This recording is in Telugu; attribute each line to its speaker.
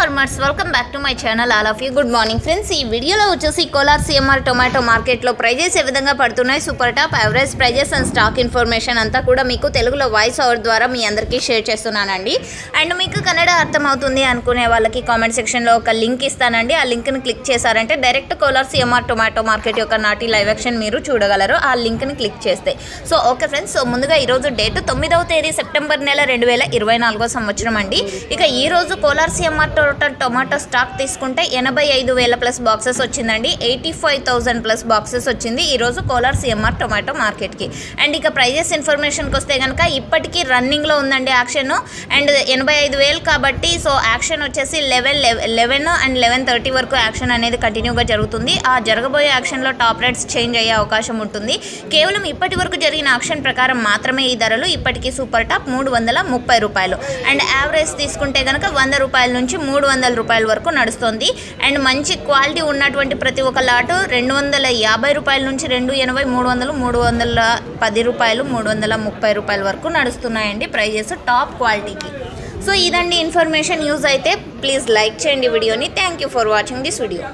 Speaker 1: Farmers welcome back to my channel all of you good morning friends. ఈ వీడియోలో వచ్చేసి కోలార్ సిఎంఆర్ టొమాటో మార్కెట్లో ప్రైజెస్ ఏ విధంగా పడుతున్నాయి, super top average prices and stock information అంతా కూడా మీకు తెలుగులో వాయిస్ ఓవర్ ద్వారా మీ అందరికీ షేర్ చేస్తున్నానండి. అండ్ మీకు కన్నడ అర్థమవుతుంది అనుకునే వాళ్ళకి కామెంట్ సెక్షన్లో ఒక లింక్ ఇస్తానండి. ఆ లింక్ని క్లిక్ చేశారంటే direct Kolar CMR tomato market యొక్క నాటి లైవ్ యాక్షన్ మీరు చూడగలరు ఆ లింక్ని క్లిక్ చేస్తే. సో ఓకే ఫ్రెండ్స్, సో ముందుగా ఈరోజు డేట్ 9వ తేదీ సెప్టెంబర్ నెల 2024 సంవత్సరం అండి. ఇక ఈరోజు Kolar CMR total tomato stock తీసుకుంటే 85,000 ప్లస్ బాక్సెస్ వచ్చిందండి. 85,000 ప్లస్ బాక్సెస్ వచ్చింది ఈరోజు కోలార్ సిఎంఆర్ టొమాటో మార్కెట్కి. అండ్ ఇక ప్రైజెస్ ఇన్ఫర్మేషన్కి వస్తే కనుక ఇప్పటికీ రన్నింగ్లో ఉందండి యాక్షన్. అండ్ 85,000 కాబట్టి సో యాక్షన్ వచ్చేసి 11 అండ్ 11:30 వరకు యాక్షన్ అనేది కంటిన్యూగా జరుగుతుంది. ఆ జరగబోయే యాక్షన్లో టాప్ రేట్స్ చేంజ్ అయ్యే అవకాశం ఉంటుంది. కేవలం ఇప్పటి వరకు జరిగిన యాక్షన్ ప్రకారం మాత్రమే ఈ ధరలు. ఇప్పటికీ సూపర్ టాప్ 330 రూపాయలు అండ్ యావరేజ్ తీసుకుంటే కనుక 100 రూపాయల నుంచి 300 రూపాయల వరకు నడుస్తుంది. అండ్ మంచి క్వాలిటీ ఉన్నటువంటి ప్రతి ఒక్క లాటు 250 రూపాయల నుంచి 280, 300, 310 రూపాయలు, 330 రూపాయల వరకు నడుస్తున్నాయండి ప్రైజెస్ టాప్ క్వాలిటీకి. సో ఇదండి ఇన్ఫర్మేషన్. యూజ్ అయితే ప్లీజ్ లైక్ చేయండి వీడియోని. Thank you for watching this video.